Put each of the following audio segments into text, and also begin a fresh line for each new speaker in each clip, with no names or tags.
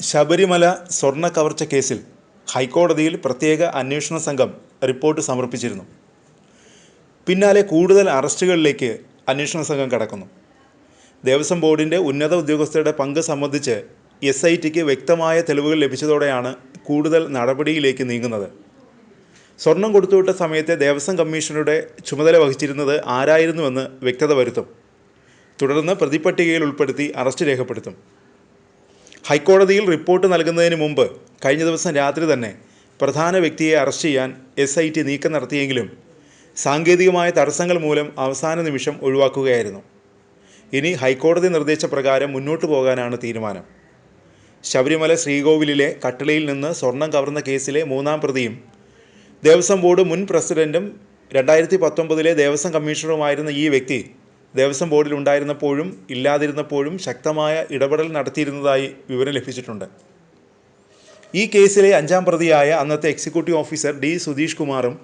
ശബരിമല സ്വർണ്ണ കവർച്ച കേസിൽ ഹൈക്കോടതിയിൽ പ്രത്യേക അന്വേഷണ സംഘം റിപ്പോർട്ട് സമർപ്പിച്ചിരുന്നു. പിന്നാലെ കൂടുതൽ അറസ്റ്റുകളിലേക്ക് അന്വേഷണ സംഘം കടക്കുന്നു. ദേവസ്വം ബോർഡിൻ്റെ ഉന്നത ഉദ്യോഗസ്ഥരുടെ പങ്ക് സംബന്ധിച്ച് SITക്ക് വ്യക്തമായ തെളിവുകൾ ലഭിച്ചതോടെയാണ് കൂടുതൽ നടപടിയിലേക്ക് നീങ്ങുന്നത്. സ്വർണം കൊടുത്തുവിട്ട സമയത്തെ ദേവസ്വം കമ്മീഷണറുടെ ചുമതല വഹിച്ചിരുന്നത് ആരായിരുന്നുവെന്ന് വ്യക്തത വരുത്തും. തുടർന്ന് പ്രതിപട്ടികയിൽ ഉൾപ്പെടുത്തി അറസ്റ്റ് രേഖപ്പെടുത്തും. ഹൈക്കോടതിയിൽ റിപ്പോർട്ട് നൽകുന്നതിന് മുമ്പ് കഴിഞ്ഞ ദിവസം രാത്രി തന്നെ പ്രധാന വ്യക്തിയെ അറസ്റ്റ് ചെയ്യാൻ SIT നീക്കം നടത്തിയെങ്കിലും സാങ്കേതികമായ തടസ്സങ്ങൾ മൂലം അവസാന നിമിഷം ഒഴിവാക്കുകയായിരുന്നു. ഇനി ഹൈക്കോടതി നിർദ്ദേശപ്രകാരം മുന്നോട്ട് പോകാനാണ് തീരുമാനം. ശബരിമല ശ്രീകോവിലിലെ കട്ടിളയിൽ നിന്ന് സ്വർണം കവർന്ന കേസിലെ മൂന്നാം പ്രതിയും ദേവസ്വം ബോർഡ് മുൻ പ്രസിഡൻറ്റും 2019 ദേവസ്വം കമ്മീഷണറുമായിരുന്ന ഈ വ്യക്തി ദേവസ്വം ബോർഡിൽ ഉണ്ടായിരുന്നപ്പോഴും ഇല്ലാതിരുന്നപ്പോഴും ശക്തമായ ഇടപെടൽ നടത്തിയിരുന്നതായി വിവരം ലഭിച്ചിട്ടുണ്ട്. ഈ കേസിലെ 5ാം പ്രതിയായ അന്നത്തെ എക്സിക്യൂട്ടീവ് ഓഫീസർ D. സുധീഷ് കുമാറും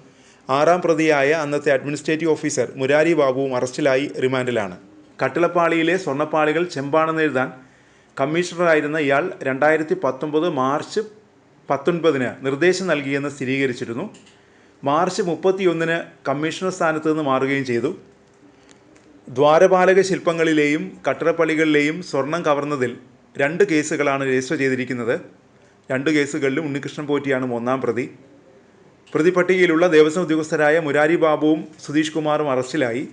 6ാം പ്രതിയായ അന്നത്തെ അഡ്മിനിസ്ട്രേറ്റീവ് ഓഫീസർ മുരാരി ബാബുവും അറസ്റ്റിലായി റിമാൻഡിലാണ്. കട്ടിളപ്പാളിയിലെ സ്വർണ്ണപ്പാളികൾ ചെമ്പാണെന്നെഴുതാൻ കമ്മീഷണറായിരുന്ന ഇയാൾ 2019 മാർച്ച് 19 നിർദ്ദേശം നൽകിയെന്ന് സ്ഥിരീകരിച്ചിരുന്നു. മാർച്ച് 31 കമ്മീഷണർ സ്ഥാനത്ത് നിന്ന് മാറുകയും ചെയ്തു. ദ്വാരപാലക ശില്പങ്ങളിലെയും കട്ടിളപ്പള്ളികളിലെയും സ്വർണം കവർന്നതിൽ 2 കേസുകളാണ് രജിസ്റ്റർ ചെയ്തിരിക്കുന്നത്. 2 കേസുകളിലും ഉണ്ണികൃഷ്ണൻ പോറ്റിയാണ് 1ാം പ്രതി. പ്രതിപട്ടികയിലുള്ള ദേവസ്വം ഉദ്യോഗസ്ഥരായ മുരാരി ബാബുവും സുധീഷ് കുമാറും അറസ്റ്റിലായി.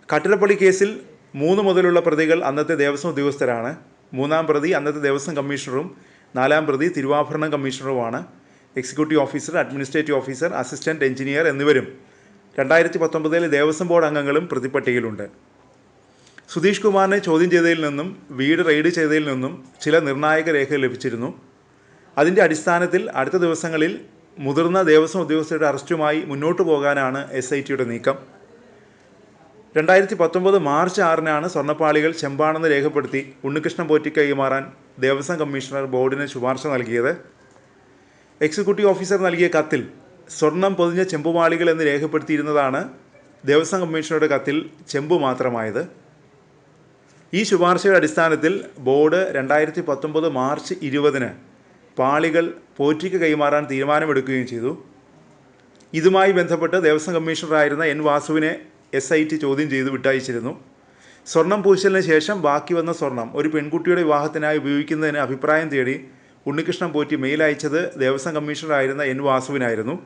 കട്ടിളപ്പള്ളി കേസിൽ 3 മുതലുള്ള പ്രതികൾ അന്നത്തെ ദേവസ്വം ഉദ്യോഗസ്ഥരാണ്. 3ാം പ്രതി അന്നത്തെ ദേവസ്വം കമ്മീഷണറും 4ാം പ്രതി തിരുവാഭരണം കമ്മീഷണറുമാണ്. Executive officer, administrative officer, assistant engineer എന്നിവരും 2019 ദേവസ്വം ബോർഡ് അംഗങ്ങളും പ്രതിപട്ടികയിലുണ്ട്. സുധീഷ് കുമാറിനെ ചോദ്യം ചെയ്തതിൽ നിന്നും വീട് റെയ്ഡ് ചെയ്തതിൽ നിന്നും ചില നിർണായക രേഖകൾ ലഭിച്ചിരുന്നു. അതിൻ്റെ അടിസ്ഥാനത്തിൽ അടുത്ത ദിവസങ്ങളിൽ മുതിർന്ന ദേവസ്വം ഉദ്യോഗസ്ഥരുടെ അറസ്റ്റുമായി മുന്നോട്ട് പോകാനാണ് SITയുടെ നീക്കം. 2019 മാർച്ച് 6 സ്വർണ്ണപ്പാളികൾ ചെമ്പാണെന്ന് രേഖപ്പെടുത്തി ഉണ്ണികൃഷ്ണൻ പോറ്റിക്ക് കൈമാറാൻ ദേവസ്വം കമ്മീഷണർ ബോർഡിന് ശുപാർശ നൽകിയത്. എക്സിക്യൂട്ടീവ് ഓഫീസർ നൽകിയ കത്തിൽ സ്വർണം പൊതിഞ്ഞ ചെമ്പുപാളികൾ എന്ന് രേഖപ്പെടുത്തിയിരുന്നതാണ് ദേവസ്വം കമ്മീഷണറുടെ കത്തിൽ ചെമ്പ് മാത്രമായത്. ഈ ശുപാർശയുടെ അടിസ്ഥാനത്തിൽ ബോർഡ് 2019 മാർച്ച് 20 പാളികൾ പോറ്റിക്ക് കൈമാറാൻ തീരുമാനമെടുക്കുകയും ചെയ്തു. ഇതുമായി ബന്ധപ്പെട്ട് ദേവസ്വം കമ്മീഷണറായിരുന്ന N. വാസുവിനെ SIT ചോദ്യം ചെയ്ത് വിട്ടയച്ചിരുന്നു. സ്വർണം പൂശലിന് ശേഷം ബാക്കി വന്ന സ്വർണം ഒരു പെൺകുട്ടിയുടെ വിവാഹത്തിനായി ഉപയോഗിക്കുന്നതിന് അഭിപ്രായം തേടി ഉണ്ണികൃഷ്ണൻ പോറ്റി മെയിൽ അയച്ചത് ദേവസ്വം കമ്മീഷണറായിരുന്ന N. വാസുവിനായിരുന്നു.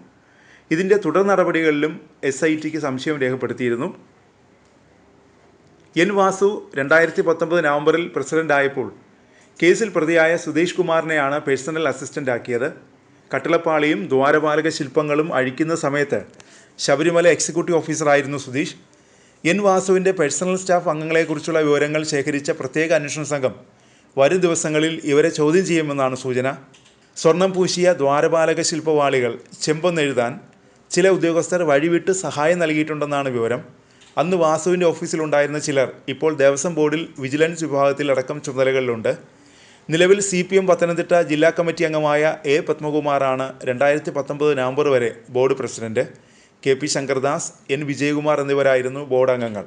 ഇതിൻ്റെ തുടർ നടപടികളിലും SITക്ക് സംശയം രേഖപ്പെടുത്തിയിരുന്നു. N. വാസു 2019 നവംബറിൽ പ്രസിഡൻ്റായപ്പോൾ കേസിൽ പ്രതിയായ സുധീഷ് കുമാറിനെയാണ് പേഴ്സണൽ അസിസ്റ്റൻ്റ് ആക്കിയത്. കട്ടിളപ്പാളിയും ദ്വാരപാലക ശില്പങ്ങളും അഴിക്കുന്ന സമയത്ത് ശബരിമല എക്സിക്യൂട്ടീവ് ഓഫീസറായിരുന്നു സുധീഷ്. N. വാസുവിൻ്റെ പേഴ്സണൽ സ്റ്റാഫ് അംഗങ്ങളെക്കുറിച്ചുള്ള വിവരങ്ങൾ ശേഖരിച്ച പ്രത്യേക അന്വേഷണ സംഘം വരും ദിവസങ്ങളിൽ ഇവരെ ചോദ്യം ചെയ്യുമെന്നാണ് സൂചന. സ്വർണം പൂശിയ ദ്വാരപാലക ശില്പപാളികൾ ചെമ്പെന്നെഴുതാൻ ചില ഉദ്യോഗസ്ഥർ വഴിവിട്ട് സഹായം നൽകിയിട്ടുണ്ടെന്നാണ് വിവരം. അന്ന് വാസുവിൻ്റെ ഓഫീസിലുണ്ടായിരുന്ന ചിലർ ഇപ്പോൾ ദേവസ്വം ബോർഡിൽ വിജിലൻസ് വിഭാഗത്തിൽ അടക്കം ചുമതലകളിലുണ്ട്. നിലവിൽ CPM പത്തനംതിട്ട ജില്ലാ കമ്മിറ്റി അംഗമായ A. പത്മകുമാറാണ് 2019 നവംബർ വരെ board president. KP Sankardas, N. Vijayakumar എന്നിവരായിരുന്നു ബോർഡ് അംഗങ്ങൾ.